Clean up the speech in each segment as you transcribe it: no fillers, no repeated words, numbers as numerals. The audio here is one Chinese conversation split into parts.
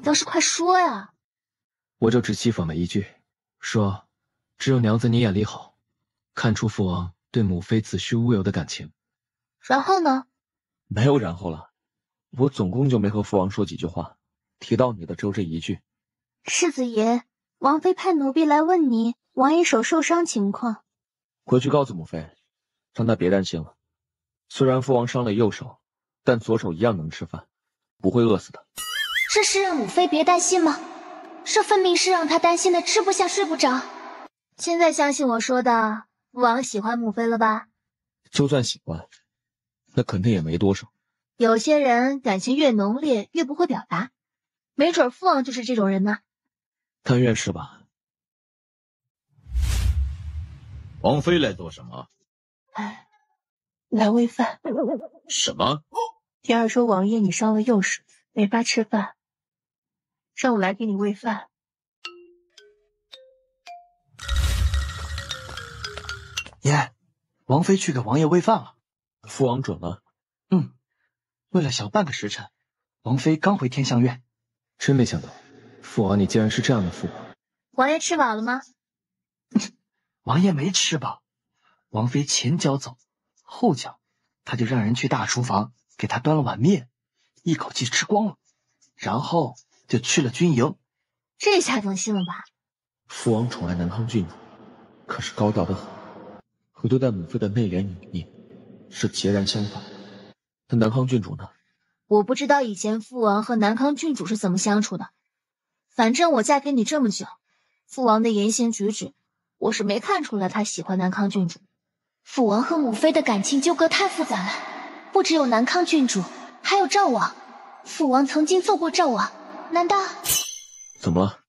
倒是快说呀！我就只讥讽了一句，说只有娘子你眼力好，看出父王对母妃子虚乌有的感情。然后呢？没有然后了，我总共就没和父王说几句话，提到你的只有这一句。世子爷，王妃派奴婢来问你王爷手受伤情况。回去告诉母妃，让她别担心了。虽然父王伤了右手，但左手一样能吃饭，不会饿死的。这是让母妃别担心吗？这分明是让她担心的吃不下睡不着。现在相信我说的，父王喜欢母妃了吧？就算喜欢，那肯定也没多少。有些人感情越浓烈越不会表达，没准父王就是这种人呢。但愿是吧。王妃来做什么？来喂饭。什么？天儿说王爷你伤了右手，没法吃饭，让我来给你喂饭。爷，王妃去给王爷喂饭了。父王准了。喂了小半个时辰，王妃刚回天象院。真没想到，父王你竟然是这样的父王。王爷吃饱了吗？王爷没吃饱，王妃前脚走，后脚他就让人去大厨房给他端了碗面，一口气吃光了，然后就去了军营。这下放心了吧？父王宠爱南康郡主，可是高调的很，和对待母妃的内敛隐秘是截然相反。但南康郡主呢？我不知道以前父王和南康郡主是怎么相处的，反正我嫁给你这么久，父王的言行举止，我是没看出来他喜欢南康郡主。父王和母妃的感情纠葛太复杂了，不只有南康郡主，还有赵王。父王曾经做过赵王，难道……怎么了？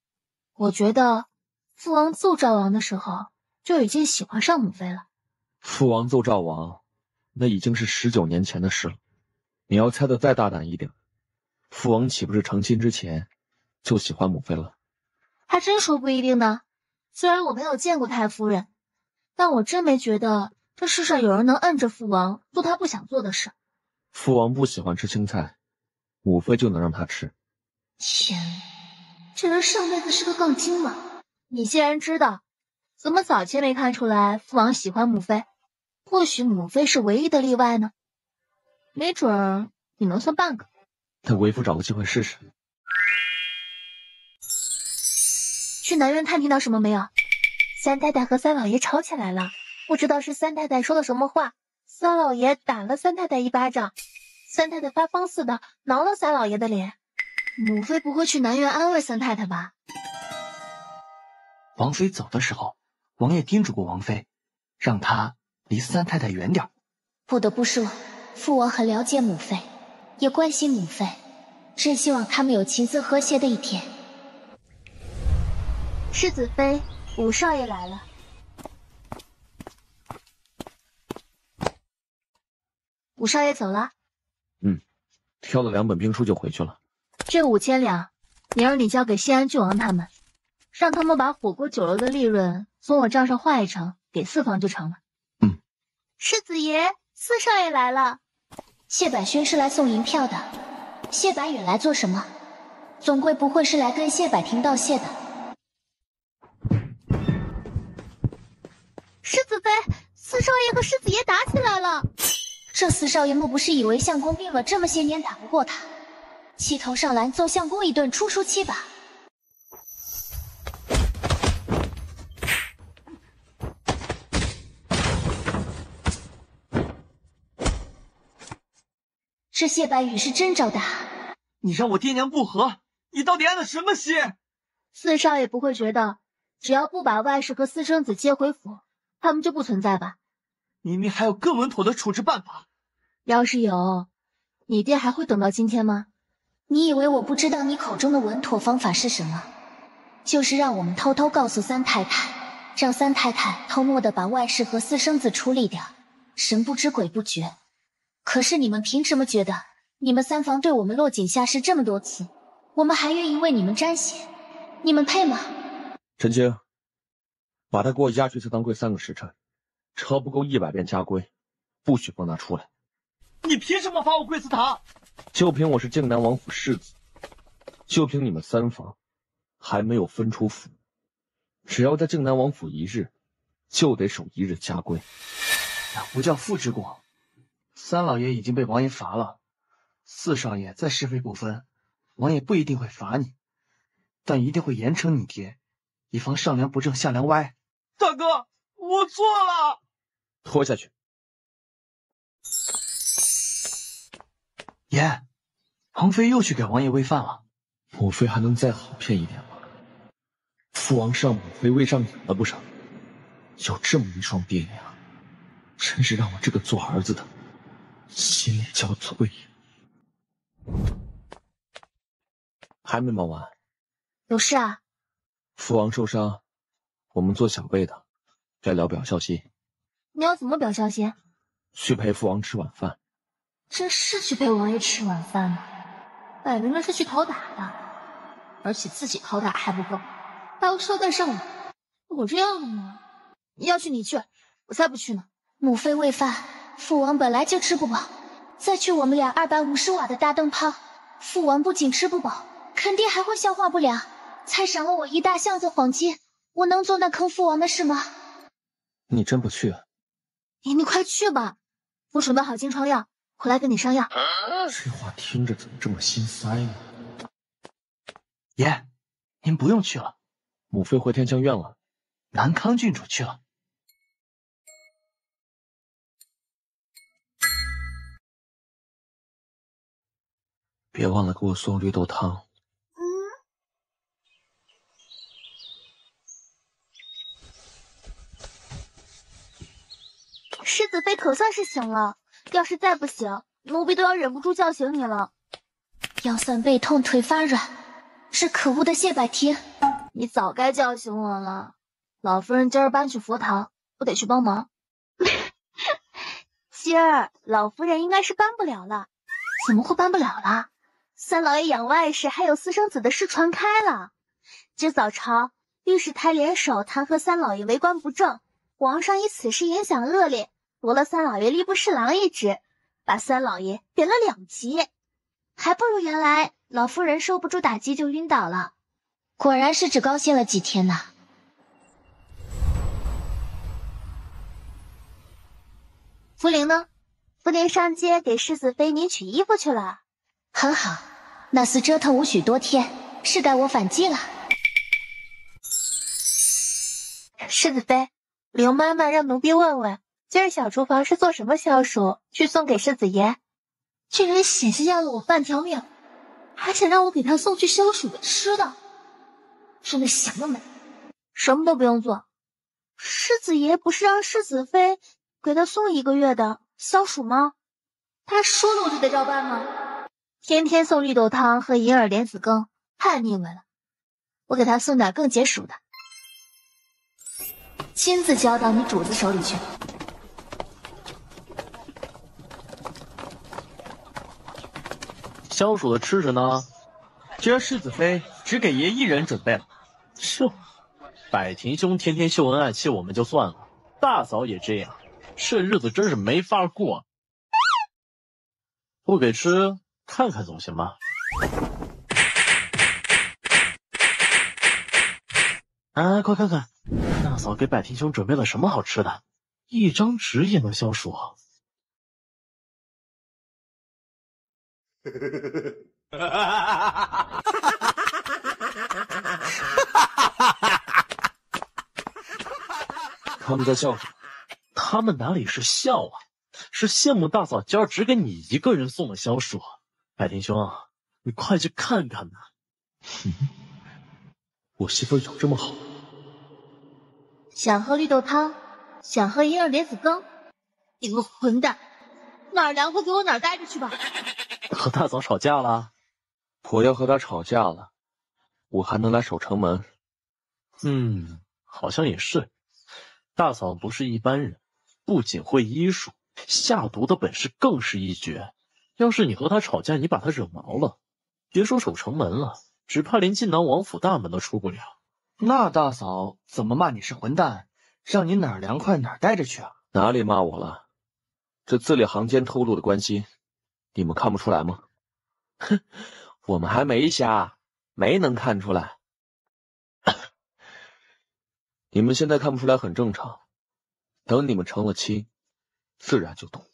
我觉得父王揍赵王的时候就已经喜欢上母妃了。父王揍赵王，那已经是19年前的事了。你要猜得再大胆一点，父王岂不是成亲之前就喜欢母妃了？还真说不一定呢。虽然我没有见过太夫人，但我真没觉得这世上有人能摁着父王做他不想做的事。父王不喜欢吃青菜，母妃就能让他吃。天，这人上辈子是个杠精吗？你既然知道，怎么早前没看出来父王喜欢母妃？或许母妃是唯一的例外呢，没准儿你能算半个。等为父找个机会试试。去南苑探听到什么没有？三太太和三老爷吵起来了，不知道是三太太说了什么话，三老爷打了三太太一巴掌，三太太发疯似的挠了三老爷的脸。母妃不会去南苑安慰三太太吧？王妃走的时候，王爷叮嘱过王妃，让她离三太太远点。不得不说，父王很了解母妃，也关心母妃，真希望他们有琴瑟和谐的一天。世子妃，五少爷来了。五少爷走了？挑了2本兵书就回去了。这5000两，明儿你交给西安郡王他们，让他们把火锅酒楼的利润从我账上划一成，给四方就成了。世子爷，四少爷来了。谢百轩是来送银票的，谢百远来做什么？总归不会是来跟谢百庭道谢的。世子妃，四少爷和世子爷打起来了。这四少爷莫不是以为相公病了这么些年打不过他，气头上来揍相公一顿出气吧？这谢白羽是真招打。你让我爹娘不和，你到底安的什么心？四少爷不会觉得只要不把外甥和私生子接回府，他们就不存在吧？明明还有更稳妥的处置办法。要是有，你爹还会等到今天吗？你以为我不知道你口中的稳妥方法是什么？就是让我们偷偷告诉三太太，让三太太偷摸的把外室和私生子处理掉，神不知鬼不觉。可是你们凭什么觉得你们三房对我们落井下石这么多次，我们还愿意为你们沾血？你们配吗？陈青，把他给我押去祠堂跪3个时辰，超不够100遍家规，不许放他出来。你凭什么罚我跪祠堂？就凭我是靖南王府世子，就凭你们三房，还没有分出府，只要在靖南王府一日，就得守一日家规。那不叫父之过。三老爷已经被王爷罚了，四少爷再是非不分，王爷不一定会罚你，但一定会严惩你爹，以防上梁不正下梁歪。大哥，我错了。拖下去。爷，王妃又去给王爷喂饭了。母妃还能再好骗一点吗？父王上母妃位上瘾了不成？有这么一双爹呀，真是让我这个做儿子的心力交瘁呀。还没忙完。有事啊？父王受伤，我们做小辈的该聊表孝心。你要怎么表孝心？去陪父王吃晚饭。这是去陪王爷吃晚饭吗？摆明了是去讨打的，而且自己讨打还不够，还要捎带上我。我这样的吗？要去你去，我才不去呢。母妃喂饭，父王本来就吃不饱，再去我们俩250瓦的大灯泡，父王不仅吃不饱，肯定还会消化不良，才赏了我一大箱子黄金。我能做那坑父王的事吗？你真不去啊？你快去吧，我准备好金疮药，回来跟你商量。这话听着怎么这么心塞呢？爷，您不用去了，母妃回天香院了。南康郡主去了。别忘了给我送绿豆汤。世子妃可算是醒了，要是再不醒，奴婢都要忍不住叫醒你了。腰酸背痛，腿发软，是可恶的谢百庭，你早该叫醒我了。老夫人今儿搬去佛堂，我得去帮忙。今儿老夫人应该是搬不了了。怎么会搬不了了？三老爷养外室还有私生子的事传开了。今早朝御史台联手弹劾三老爷为官不正，皇上以此事影响恶劣，夺了三老爷吏部侍郎一职，把三老爷贬了2级，还不如原来老夫人受不住打击就晕倒了。果然是只高兴了几天呐。福陵呢？福陵上街给世子妃您取衣服去了。很好，那厮折腾我许多天，是该我反击了。世子妃，刘妈妈让奴婢问问，今儿小厨房是做什么消暑，去送给世子爷？这人险些要了我半条命，还想让我给他送去消暑的吃的，真的想得美。什么都不用做，世子爷不是让世子妃给他送1个月的消暑吗？他说了我就得照办吗？天天送绿豆汤和银耳莲子羹，太腻味了。我给他送点更解暑的，亲自交到你主子手里去。消暑的吃着呢，今儿世子妃只给爷一人准备了。是，百庭兄天天秀恩爱气我们就算了，大嫂也这样，这日子真是没法过。不给吃，看看总行吧？哎，快看看，大嫂给百庭兄准备了什么好吃的？一张纸也能消暑。他们在笑什么？他们哪里是笑啊，是羡慕大嫂今儿只给你一个人送了消暑。百庭兄，你快去看看呐！我媳妇有这么好？想喝绿豆汤，想喝银耳莲子羹，你个混蛋，哪儿凉快给我哪儿待着去吧。和大嫂吵架了？我要和他吵架了，我还能来守城门？好像也是。大嫂不是一般人，不仅会医术，下毒的本事更是一绝。要是你和他吵架，你把他惹毛了，别说守城门了，只怕连晋南王府大门都出不了。那大嫂怎么骂你是混蛋，让你哪儿凉快哪儿待着去啊？哪里骂我了？这字里行间透露的关心，你们看不出来吗？哼，我们还没瞎，没能看出来。你们现在看不出来很正常，等你们成了亲，自然就懂。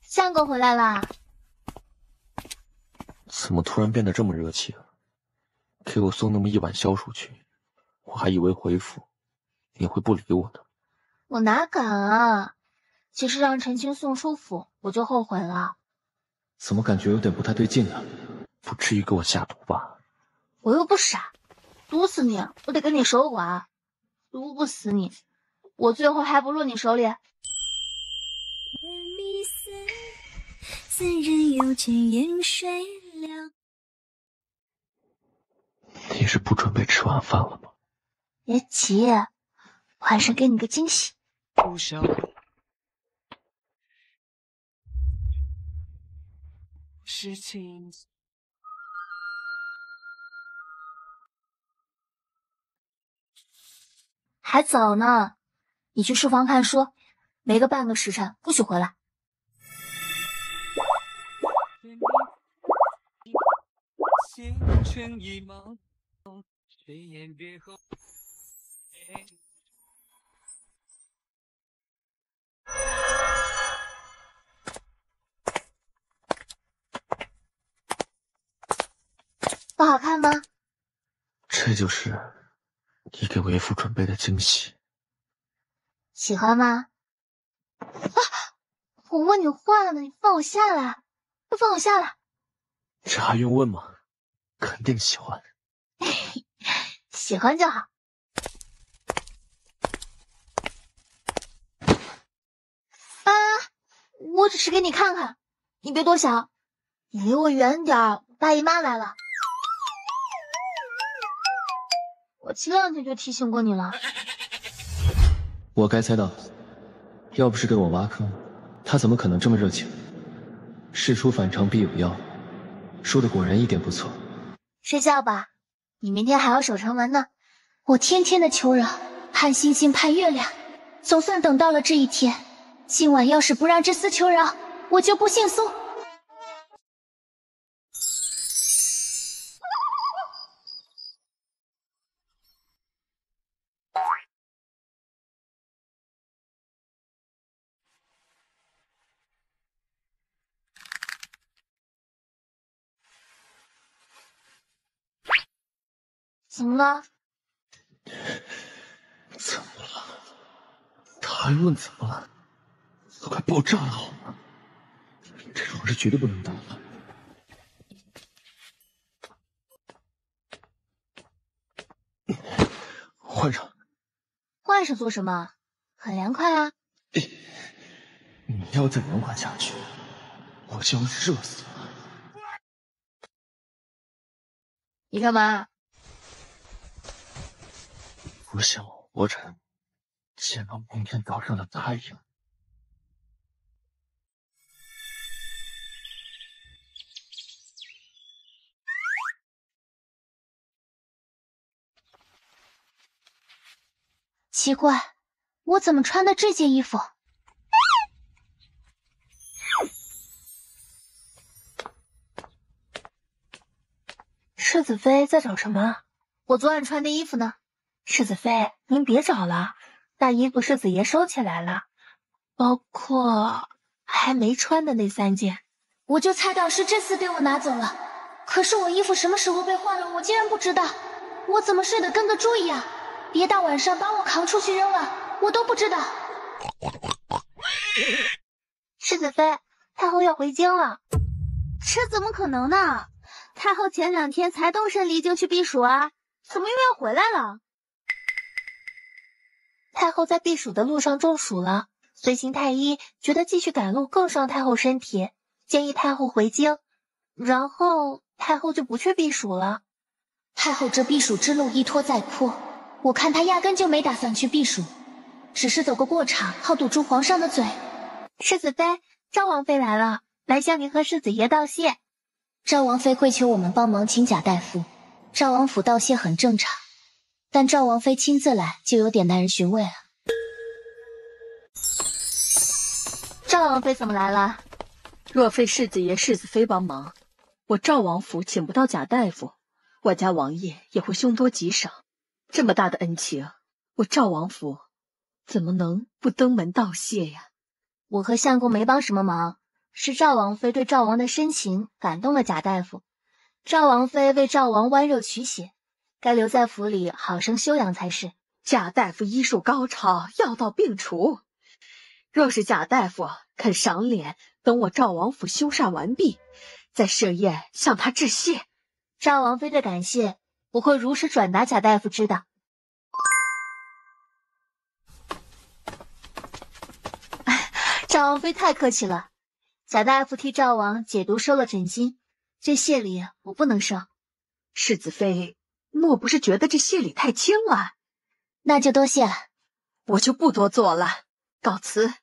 相公回来啦！怎么突然变得这么热情？给我送那么一碗消暑去，我还以为回府你会不理我的。我哪敢啊！其实让陈青送出府，我就后悔了。怎么感觉有点不太对劲呢？不至于给我下毒吧？我又不傻，毒死你，我得跟你守寡；毒不死你，我最后还不落你手里。三人有情饮水凉。你是不准备吃晚饭了吗？别急，晚上给你个惊喜。不想事情。还早呢，你去书房看书，没个半个时辰不许回来。前尘一梦，炊烟别后。不好看吗？这就是你给为父准备的惊喜。喜欢吗？啊！我问你话呢，你放我下来，快放我下来！这还用问吗？肯定喜欢。喜欢就好。啊！我只是给你看看，你别多想，你离我远点儿，大姨妈来了。我前2天就提醒过你了。我该猜到，要不是给我挖坑，他怎么可能这么热情？事出反常必有妖，说的果然一点不错。睡觉吧，你明天还要守城门呢。我天天的求饶，盼星星盼月亮，总算等到了这一天。今晚要是不让这厮求饶，我就不姓苏。怎么了？怎么了？他还问怎么了？都快爆炸了好吗？这床是绝对不能打了。换上。换上做什么？很凉快啊。你要再凉快下去，我就要热死了。你干嘛？我想活着见到明天早上的太阳。奇怪，我怎么穿的这件衣服？世子妃在找什么？我昨晚穿的衣服呢？世子妃，您别找了，大衣服世子爷收起来了，包括还没穿的那3件。我就猜到是这厮被我拿走了，可是我衣服什么时候被换了，我竟然不知道。我怎么睡得跟个猪一样？别大晚上把我扛出去扔了，我都不知道。世子妃，太后要回京了。这怎么可能呢？太后前2天才动身离京去避暑啊，怎么又要回来了？太后在避暑的路上中暑了，随行太医觉得继续赶路更伤太后身体，建议太后回京，然后太后就不去避暑了。太后这避暑之路一拖再拖，我看她压根就没打算去避暑，只是走个过场，好堵住皇上的嘴。世子妃，赵王妃来了，来向您和世子爷道谢。赵王妃跪求我们帮忙请假大夫，赵王府道谢很正常，但赵王妃亲自来就有点耐人寻味了。赵王妃怎么来了？若非世子爷、世子妃帮忙，我赵王府请不到贾大夫，我家王爷也会凶多吉少。这么大的恩情，我赵王府怎么能不登门道谢呀？我和相公没帮什么忙，是赵王妃对赵王的深情感动了贾大夫。赵王妃为赵王剜肉取血，该留在府里好生休养才是。贾大夫医术高超，药到病除。若是贾大夫肯赏脸，等我赵王府修缮完毕，再设宴向他致谢。赵王妃的感谢，我会如实转达贾大夫知道。赵王妃太客气了，贾大夫替赵王解毒收了诊金，这谢礼我不能收。世子妃莫不是觉得这谢礼太轻了？那就多谢了，我就不多做了，告辞。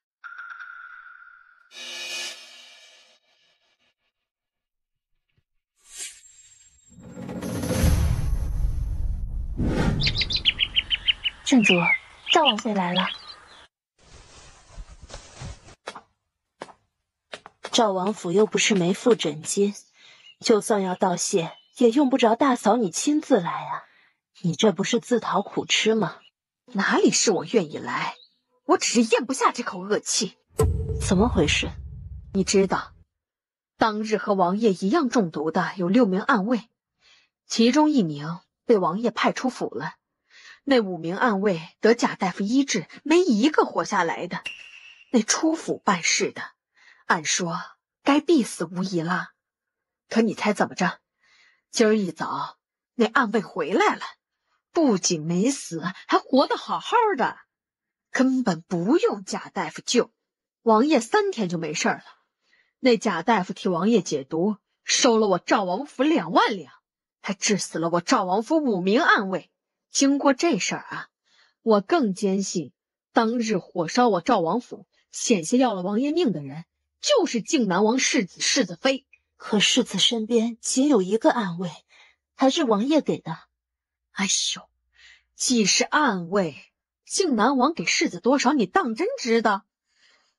郡主，赵王妃来了。赵王府又不是没付诊金，就算要道谢，也用不着大嫂你亲自来啊。你这不是自讨苦吃吗？哪里是我愿意来，我只是咽不下这口恶气。怎么回事？你知道，当日和王爷一样中毒的有6名暗卫，其中1名被王爷派出府了。那5名暗卫得贾大夫医治，没一个活下来的。那出府办事的，按说该必死无疑了。可你猜怎么着？今儿一早，那暗卫回来了，不仅没死，还活得好好的，根本不用贾大夫救。王爷3天就没事了。那贾大夫替王爷解毒，收了我赵王府2万两，还治死了我赵王府5名暗卫。经过这事儿啊，我更坚信当日火烧我赵王府，险些要了王爷命的人，就是靖南王世子世子妃。可世子身边仅有1个暗卫，还是王爷给的。哎呦，既是暗卫，靖南王给世子多少，你当真知道？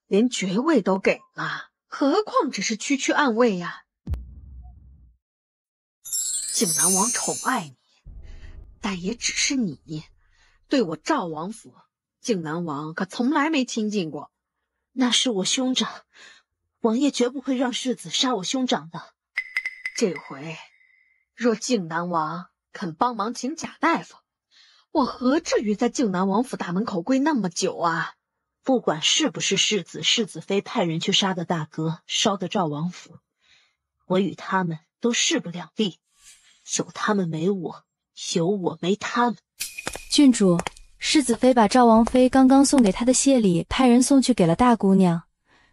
连爵位都给了，何况只是区暗卫呀？靖南王宠爱你，但也只是你。对我赵王府，靖南王可从来没亲近过。那是我兄长，王爷绝不会让世子杀我兄长的。这回，若靖南王肯帮忙请贾大夫，我何至于在靖南王府大门口跪那么久啊？不管是不是世子世子妃派人去杀的大哥，烧的赵王府，我与他们都势不两立。有他们没我，有我没他们。郡主，世子妃把赵王妃刚刚送给她的谢礼派人送去给了大姑娘，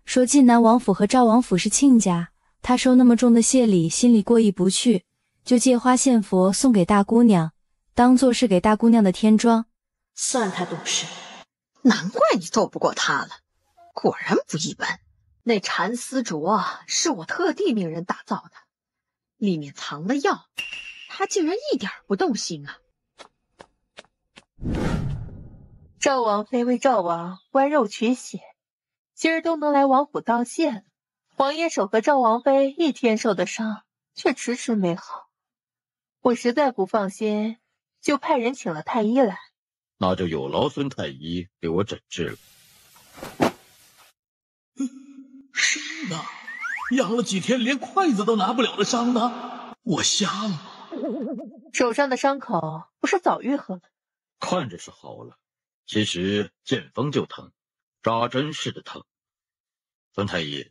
说晋南王府和赵王府是亲家，她收那么重的谢礼心里过意不去，就借花献佛送给大姑娘，当做是给大姑娘的添妆。算他懂事。难怪你斗不过他了，果然不一般。那蚕丝镯是我特地命人打造的，里面藏了药，他竟然一点不动心啊！赵王妃为赵王剜肉取血，今儿都能来王府道谢了。王爷手和赵王妃一天受的伤，却迟迟没好。我实在不放心，就派人请了太医来。那就有劳孙太医给我诊治了。伤呢？养了几天连筷子都拿不了的伤呢？我瞎了吗？手上的伤口不是早愈合了？看着是好了，其实见风就疼，扎针似的疼。孙太医，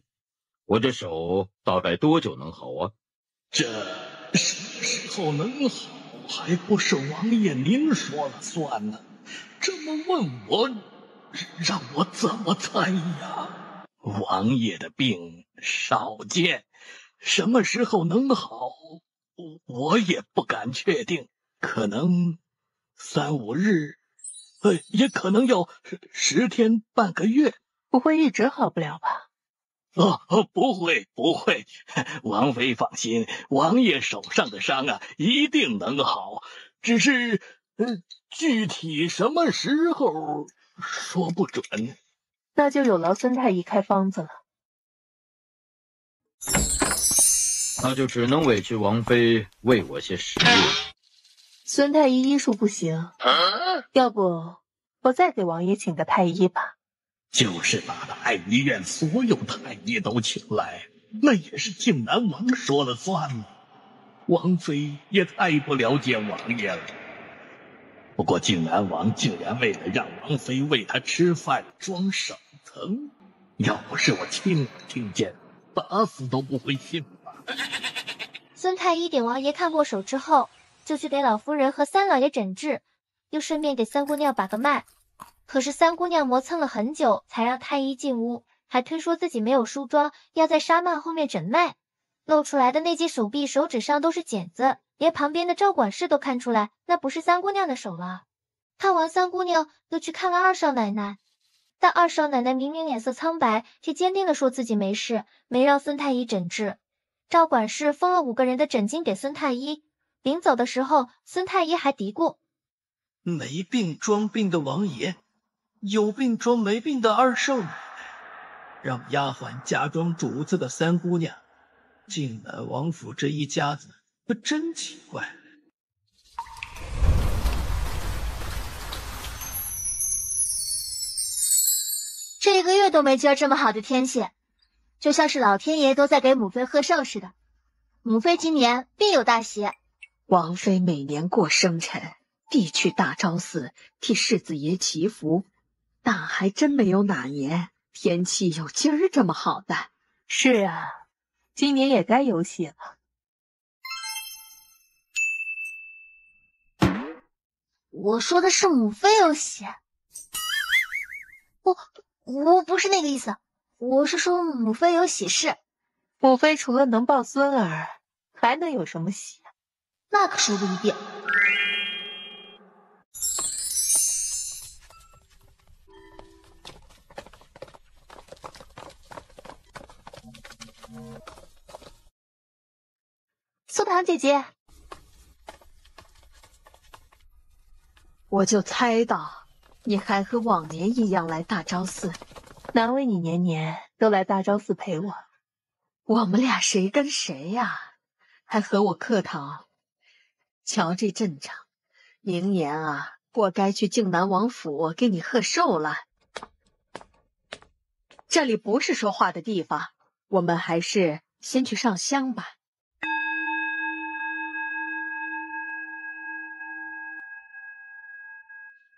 我这手大概多久能好啊？这什么时候能好，还不是王爷您说了算呢？这么问我，让我怎么猜呀？王爷的病少见，什么时候能好，我也不敢确定。可能3、5日，也可能要10天半个月。不会一直好不了吧？不会，王妃放心，王爷手上的伤啊，一定能好。只是，具体什么时候说不准。那就有劳孙太医开方子了。那就只能委屈王妃喂我些食物。孙太医医术不行，要不我再给王爷请个太医吧。就是把太医院所有太医都请来，那也是靖南王说了算了。王妃也太不了解王爷了。不过靖南王竟然为了让王妃喂他吃饭装手疼，要不是我亲耳听见，打死都不会信吧。孙太医点王爷看过手之后，就去给老夫人和三老爷诊治，又顺便给三姑娘把个脉。可是三姑娘磨蹭了很久，才让太医进屋，还推说自己没有梳妆，要在纱幔后面诊脉。露出来的那截手臂、手指上都是茧子，连旁边的赵管事都看出来，那不是三姑娘的手了。看完三姑娘，又去看了二少奶奶，但二少奶奶明明脸色苍白，却坚定地说自己没事，没让孙太医诊治。赵管事封了5个人的诊金给孙太医，临走的时候，孙太医还嘀咕：没病装病的王爷，有病装没病的二少奶奶，让丫鬟假装主子的三姑娘，靖南王府这一家子可真奇怪。这个月都没见这么好的天气，就像是老天爷都在给母妃贺寿似的。母妃今年必有大喜。王妃每年过生辰必去大昭寺替世子爷祈福，但还真没有哪年天气有今儿这么好的。是啊，今年也该有喜了。我说的是母妃有喜，我不是那个意思，我是说母妃有喜事。母妃除了能抱孙儿，还能有什么喜？那可说不一定。苏糖姐姐，我就猜到你还和往年一样来大昭寺，难为你年年都来大昭寺陪我。我们俩谁跟谁呀？还和我客套。瞧这阵仗，明年啊，我该去靖南王府给你贺寿了。这里不是说话的地方，我们还是先去上香吧。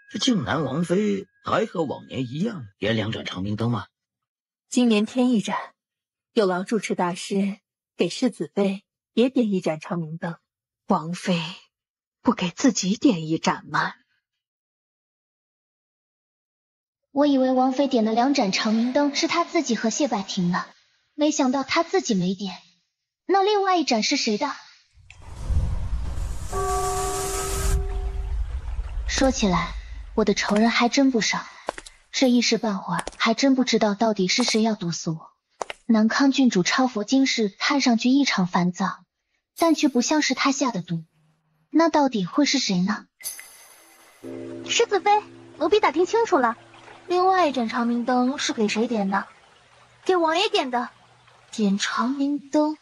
这靖南王妃还和往年一样点2盏长明灯吗？今年添1盏，有劳住持大师给世子妃也点1盏长明灯。王妃不给自己点1盏吗？我以为王妃点的2盏长明灯是她自己和谢柏廷的，没想到她自己没点。那另外1盏是谁的？说起来，我的仇人还真不少，这一时半会儿还真不知道到底是谁要毒死我。南康郡主抄佛经时看上去异常烦躁，但却不像是他下的毒，那到底会是谁呢？世子妃，奴婢打听清楚了，另外1盏长明灯是给谁点的？给王爷点的。点长明灯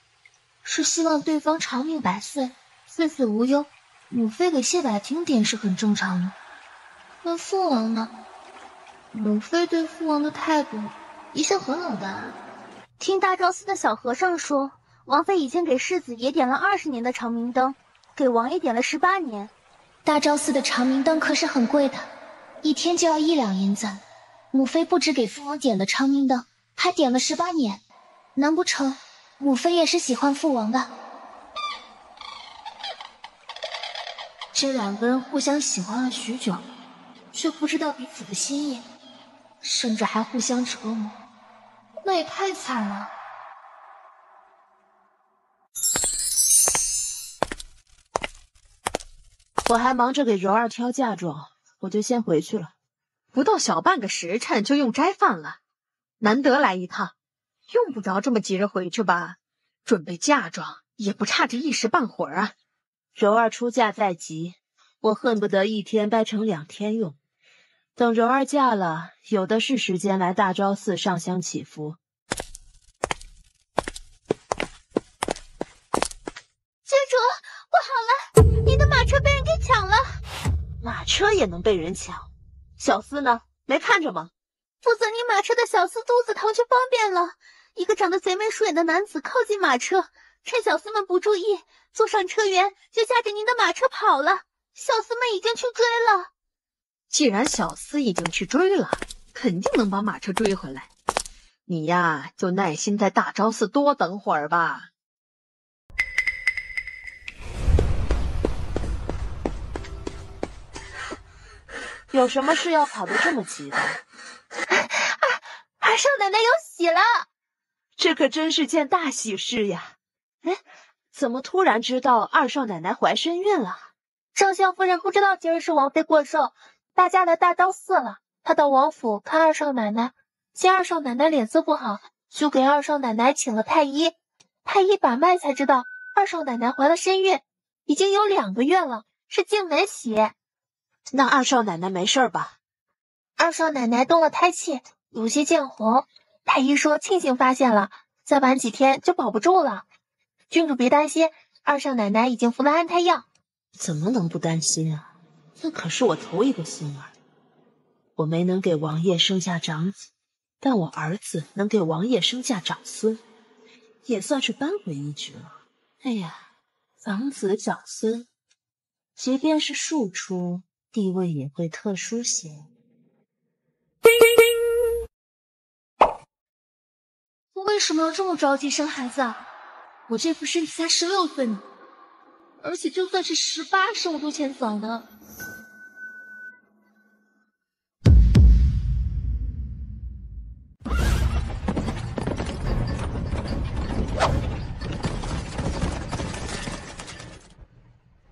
是希望对方长命百岁，岁岁无忧。母妃给谢柏廷点是很正常的。那父王呢？母妃对父王的态度一向很冷淡。听大昭寺的小和尚说，王妃以前给世子爷点了20年的长明灯，给王爷点了18年。大昭寺的长明灯可是很贵的，1天就要1两银子。母妃不止给父王点了长明灯，还点了18年。难不成母妃也是喜欢父王的？这2个人互相喜欢了许久，却不知道彼此的心意，甚至还互相折磨，那也太惨了。我还忙着给柔儿挑嫁妆，我就先回去了。不到小半个时辰就用斋饭了，难得来一趟，用不着这么急着回去吧？准备嫁妆也不差这一时半会儿啊。柔儿出嫁在即，我恨不得1天掰成2天用。等柔儿嫁了，有的是时间来大昭寺上香祈福。车也能被人抢，小厮呢？没看着吗？负责你马车的小厮肚子疼，就方便了。一个长得贼眉鼠眼的男子靠近马车，趁小厮们不注意，坐上车辕，就驾着您的马车跑了。小厮们已经去追了。既然小厮已经去追了，肯定能把马车追回来。你呀，就耐心在大昭寺多等会儿吧。有什么事要跑得这么急的？二少奶奶有喜了！这可真是件大喜事呀！哎，怎么突然知道二少奶奶怀身孕了？赵相夫人不知道今儿是王妃过寿，大家来大昭寺了。她到王府看二少奶奶，见二少奶奶脸色不好，就给二少奶奶请了太医。太医把脉才知道二少奶奶怀了身孕，已经有2个月了，是静门喜。那二少奶奶没事吧？二少奶奶动了胎气，有些见红。太医说庆幸发现了，再晚几天就保不住了。郡主别担心，二少奶奶已经服了安胎药。怎么能不担心啊？那可是我头一个孙儿。我没能给王爷生下长子，但我儿子能给王爷生下长孙，也算是扳回一局了。哎呀，长子长孙，即便是庶出，地位也会特殊些。我为什么要这么着急生孩子啊？我这副身体才16岁呢，而且就算是18，生我都嫌早呢。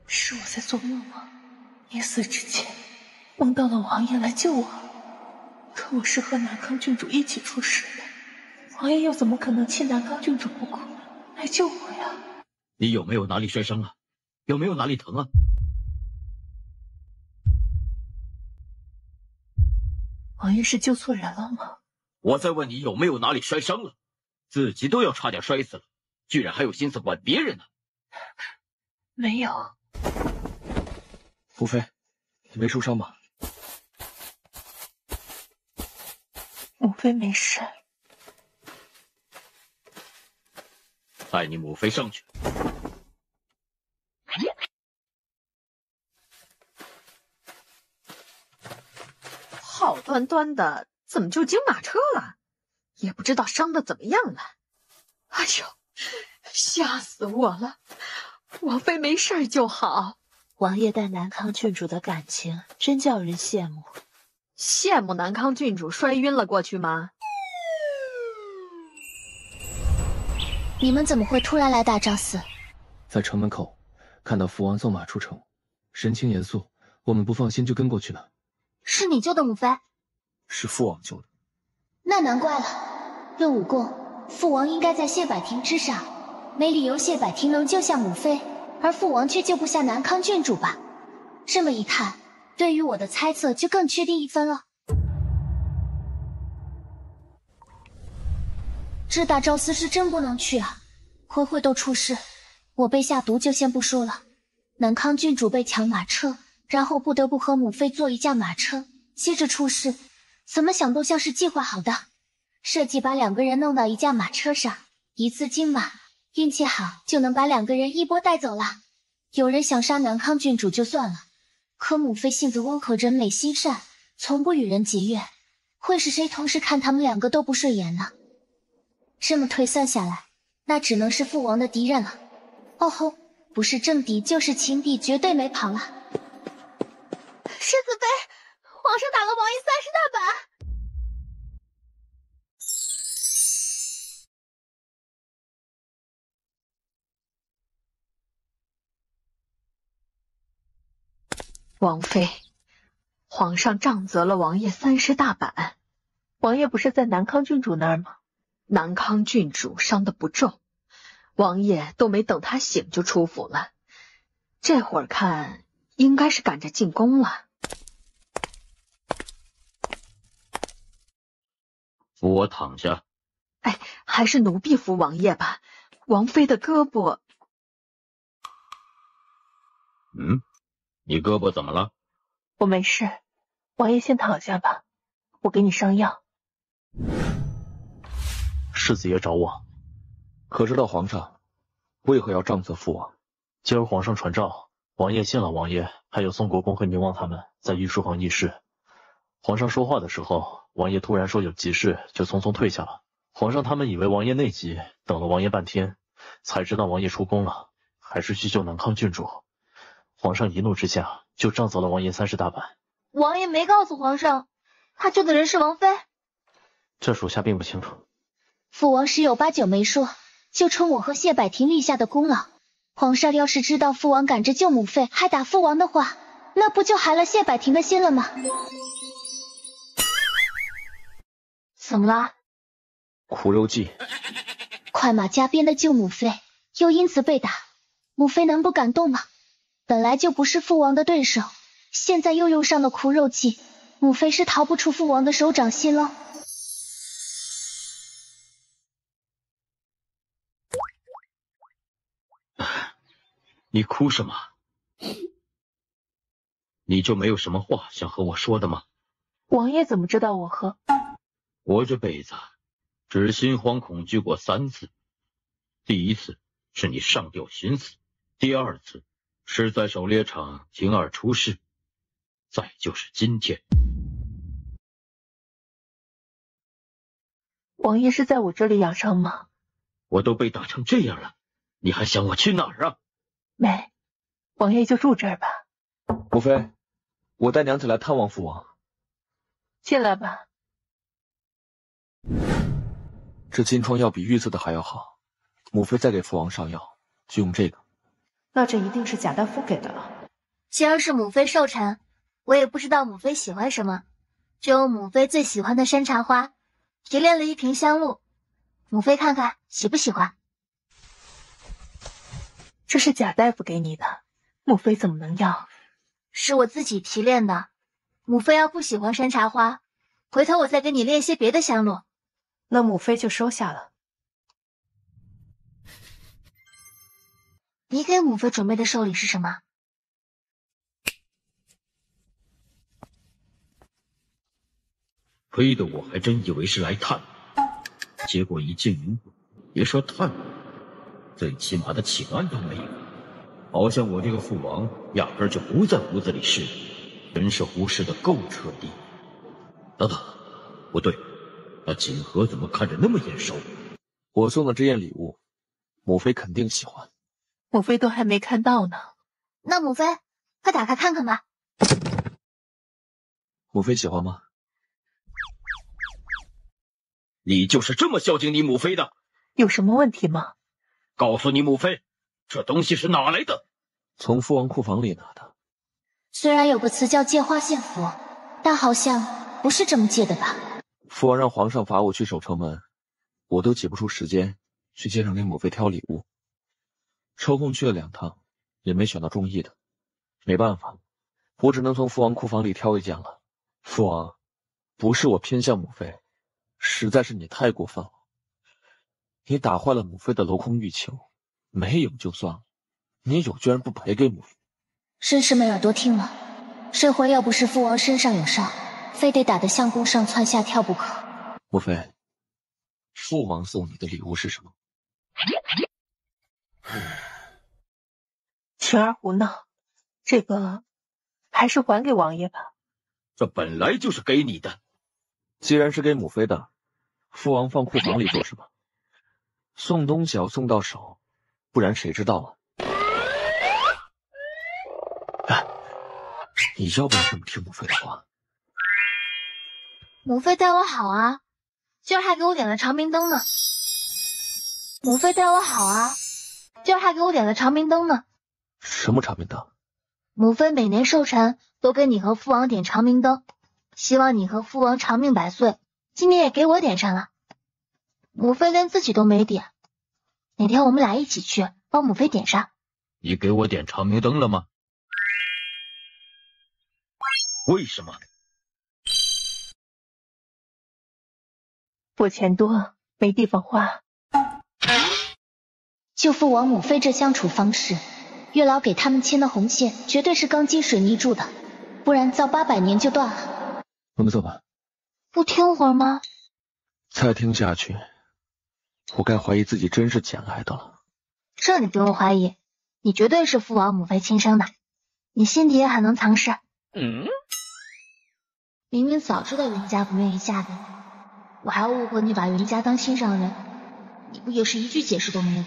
是我在做梦吗？临死之前梦到了王爷来救我，可我是和南康郡主一起出事的，王爷又怎么可能弃南康郡主不顾来救我呀？你有没有哪里摔伤啊？有没有哪里疼啊？王爷是救错人了吗？我在问你有没有哪里摔伤了，自己都要差点摔死了，居然还有心思管别人呢？没有。福妃，你没受伤吧？母妃没事。带你母妃上去。好端端的，怎么就惊马车了？也不知道伤的怎么样了。哎呦，吓死我了！王妃没事就好。王爷带南康郡主的感情真叫人羡慕。羡慕南康郡主摔晕了过去吗？你们怎么会突然来大昭寺？在城门口看到父王送马出城，神情严肃，我们不放心就跟过去了。是你救的母妃？是父王救的。那难怪了。论武功，父王应该在谢百庭之上，没理由谢百庭能救下母妃，而父王却救不下南康郡主吧？这么一看，对于我的猜测就更确定1分了。这大昭寺是真不能去啊！回回都出事，我被下毒就先不说了，南康郡主被抢马车，然后不得不和母妃坐一架马车，接着出事，怎么想都像是计划好的，设计把2个人弄到一架马车上，一次金马，运气好就能把2个人一波带走了。有人想杀南康郡主就算了，可母妃性子温和，人美心善，从不与人结怨，会是谁同时看他们2个都不顺眼呢？这么推算下来，那只能是父王的敌人了。哦吼，不是政敌就是情敌，绝对没跑了。世子妃，皇上打了王爷30大板。王妃，皇上杖责了王爷30大板。王爷不是在南康郡主那儿吗？南康郡主伤得不重，王爷都没等她醒就出府了，这会儿看应该是赶着进宫了。扶我躺下。哎，还是奴婢扶王爷吧，王妃的胳膊。你胳膊怎么了？我没事，王爷先躺下吧，我给你上药。世子爷找我，可知道皇上为何要杖责父王？今儿皇上传诏，王爷见了王爷，还有宋国公和宁王他们在御书房议事。皇上说话的时候，王爷突然说有急事，就匆匆退下了。皇上他们以为王爷内急，等了王爷半天，才知道王爷出宫了，还是去救南康郡主。皇上一怒之下，就杖责了王爷30大板。王爷没告诉皇上，他救的人是王妃。这属下并不清楚。父王十有八九没说，就冲我和谢百庭立下的功劳。皇上要是知道父王赶着救母妃还打父王的话，那不就寒了谢百庭的心了吗？怎么了？苦肉计。快马加鞭的救母妃，又因此被打，母妃能不感动吗？本来就不是父王的对手，现在又用上了苦肉计，母妃是逃不出父王的手掌心了。你哭什么？你就没有什么话想和我说的吗？王爷怎么知道我喝？我这辈子只心惶恐惧过3次，第一次是你上吊寻死，第2次是在狩猎场婷儿出事，再就是今天。王爷是在我这里养伤吗？我都被打成这样了，你还想我去哪儿啊？没，王爷就住这儿吧。母妃，我带娘子来探望父王。进来吧。这金疮药比预测的还要好，母妃再给父王上药，就用这个。那这一定是贾大夫给的了。今儿是母妃寿辰，我也不知道母妃喜欢什么，就用母妃最喜欢的山茶花提炼了一瓶香露，母妃看看喜不喜欢。这是贾大夫给你的，母妃怎么能要？是我自己提炼的，母妃要不喜欢山茶花，回头我再给你炼些别的香露。那母妃就收下了。你给母妃准备的寿礼是什么？亏得我还真以为是来探，结果一进屋，别说探，最起码的请安都没有，好像我这个父王压根就不在屋子里似的，真是忽视的够彻底。等等，不对，那锦盒怎么看着那么眼熟？我送的这件礼物，母妃肯定喜欢。母妃都还没看到呢。那母妃，快打开看看吧。母妃喜欢吗？你就是这么孝敬你母妃的？有什么问题吗？告诉你母妃，这东西是哪来的？从父王库房里拿的。虽然有个词叫借花献佛，但好像不是这么借的吧？父王让皇上罚我去守城门，我都挤不出时间去街上给母妃挑礼物，抽空去了2趟，也没选到中意的。没办法，我只能从父王库房里挑一件了。父王，不是我偏向母妃，实在是你太过分了。你打坏了母妃的镂空玉球，没有就算了，你有居然不赔给母妃。绅士们耳朵听了，这回要不是父王身上有伤，非得打得相公上蹿下跳不可。母妃，父王送你的礼物是什么？晴儿胡闹，这个还是还给王爷吧。这本来就是给你的。既然是给母妃的，父王放库房里做什么？送东西要送到手，不然谁知道啊？你要不要这么听母妃的话？母妃待我好啊，今儿还给我点了长明灯呢。母妃待我好啊，今儿还给我点了长明灯呢。什么长明灯？母妃每年寿辰都给你和父王点长明灯，希望你和父王长命百岁。今年也给我点上了。母妃连自己都没点，哪天我们俩一起去帮母妃点上。你给我点长明灯了吗？为什么？我钱多，没地方花。就父王母妃这相处方式，月老给他们牵的红线绝对是钢筋水泥铸的。不然造800年就断了。我们走吧。不听会儿吗？再听下去，我该怀疑自己真是捡来的了。这你不用怀疑，你绝对是父王母妃亲生的，你心底也很能藏事。明明早知道云家不愿意嫁给你，我还误会你把云家当心上人，你不也是一句解释都没有？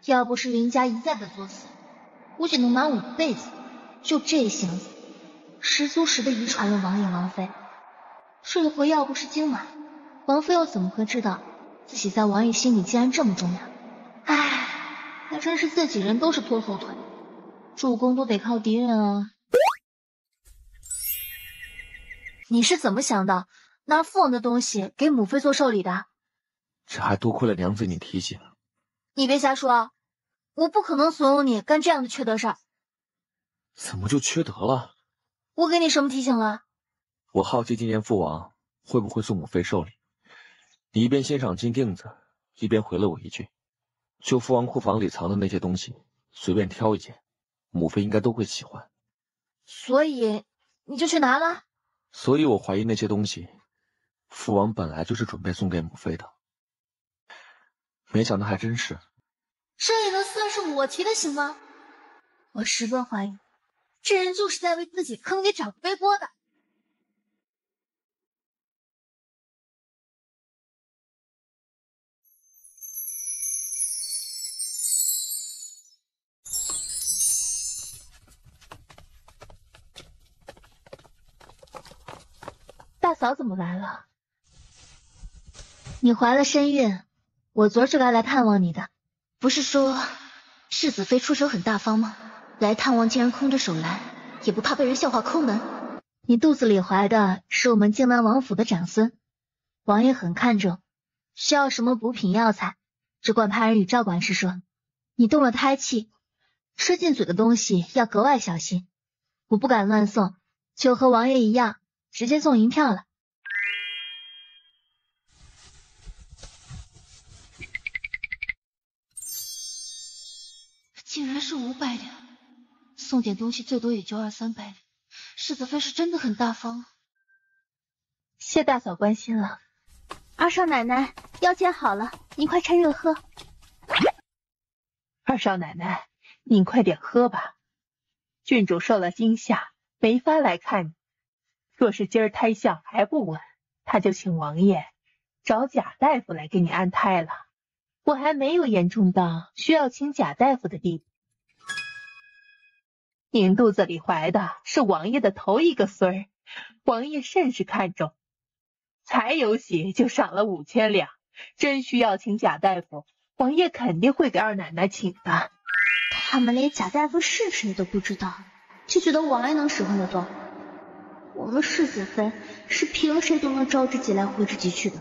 要不是云家一再的作死，估计能瞒我一辈子。就这箱子，10+10的遗传了王爷王妃。这回要不是今晚，王妃又怎么会知道自己在王爷心里竟然这么重要？唉，还真是自己人都是拖后腿，助攻都得靠敌人啊。你是怎么想的，拿父王的东西给母妃做寿礼的？这还多亏了娘子你提醒。你别瞎说，我不可能怂恿你干这样的缺德事儿。怎么就缺德了？我给你什么提醒了？我好奇今年父王会不会送母妃寿礼。你一边欣赏金锭子，一边回了我一句，就父王库房里藏的那些东西，随便挑一件，母妃应该都会喜欢。所以你就去拿了？所以我怀疑那些东西，父王本来就是准备送给母妃的。没想到还真是。这也能算是我提的醒吗？我十分怀疑，这人就是在为自己坑爹找个背锅的。大嫂怎么来了？你怀了身孕，我昨儿就该来探望你的。不是说世子妃出手很大方吗？来探望竟然空着手来，也不怕被人笑话抠门。你肚子里怀的是我们靖南王府的长孙，王爷很看重，需要什么补品药材，只管派人与赵管事说。你动了胎气，吃进嘴的东西要格外小心，我不敢乱送，就和王爷一样，直接送银票了。竟然是500两，送点东西最多也就200-300两，世子妃是真的很大方。谢大嫂关心了。二少奶奶，药煎好了，您快趁热喝。二少奶奶，您快点喝吧。郡主受了惊吓，没法来看你。若是今儿胎象还不稳，他就请王爷找贾大夫来给你安胎了。我还没有严重到需要请贾大夫的地步。您肚子里怀的是王爷的头一个孙儿，王爷甚是看重，才有喜就赏了5000两，真需要请贾大夫，王爷肯定会给二奶奶请的。他们连贾大夫是谁都不知道，就觉得王爷能使唤得动。我们世子妃是凭谁都能招之即来挥之即去的。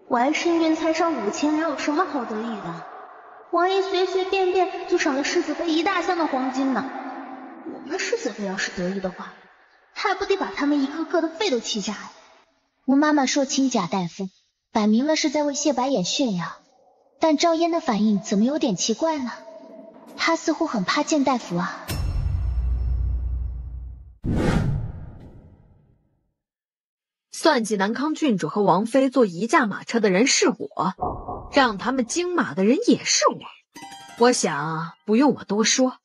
怀身孕才赏5000两，有什么好得意的？王爷随随便便就赏了世子妃1大箱的黄金呢。我们世子妃要是得意的话，还不得把他们一个个的肺都气炸呀？我妈妈说请贾大夫，摆明了是在为谢白眼炫耀，但赵嫣的反应怎么有点奇怪呢？她似乎很怕见大夫啊。算计南康郡主和王妃坐一驾马车的人是我，让他们惊马的人也是我。我想不用我多说，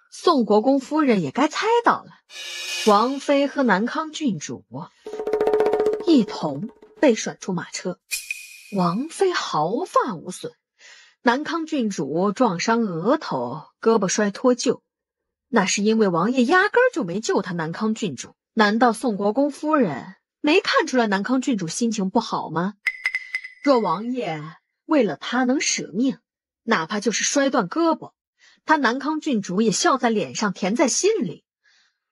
宋国公夫人也该猜到了，王妃和南康郡主一同被甩出马车。王妃毫发无损，南康郡主撞伤额头，胳膊摔脱臼，那是因为王爷压根儿就没救她南康郡主。难道宋国公夫人没看出来南康郡主心情不好吗？若王爷为了她能舍命，哪怕就是摔断胳膊，他南康郡主也笑在脸上，甜在心里。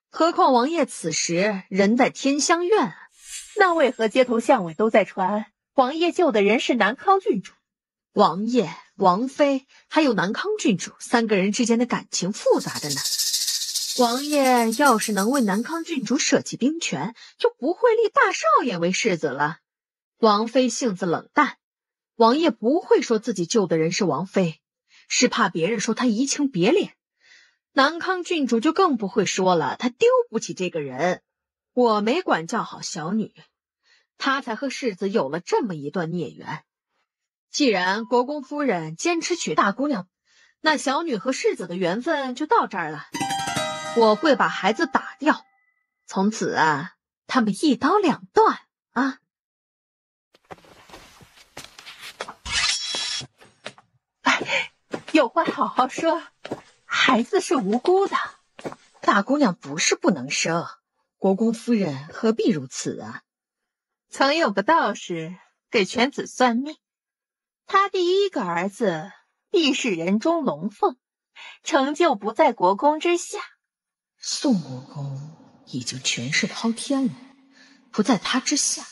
何况王爷此时人在天香苑，那为何街头巷尾都在传王爷救的人是南康郡主？王爷、王妃还有南康郡主3个人之间的感情复杂着呢。王爷要是能为南康郡主舍弃兵权，就不会立大少爷为世子了。王妃性子冷淡，王爷不会说自己救的人是王妃，是怕别人说他移情别恋。南康郡主就更不会说了，他丢不起这个人。我没管教好小女，他才和世子有了这么一段孽缘。既然国公夫人坚持娶大姑娘，那小女和世子的缘分就到这儿了。我会把孩子打掉，从此啊，他们一刀两断啊！有话好好说，孩子是无辜的。大姑娘不是不能生，国公夫人何必如此啊？曾有个道士给犬子算命，他第一个儿子必是人中龙凤，成就不在国公之下。宋国公已经权势滔天了，不在他之下，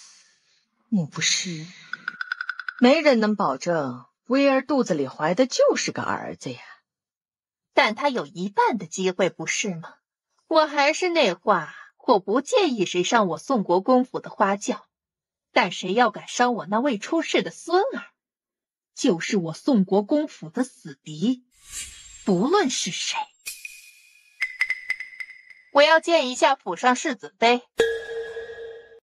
莫不是？没人能保证薇儿肚子里怀的就是个儿子呀。但他有一半的机会，不是吗？我还是那话，我不介意谁上我宋国公府的花轿，但谁要敢伤我那未出世的孙儿，就是我宋国公府的死敌，不论是谁。我要见一下府上世子妃。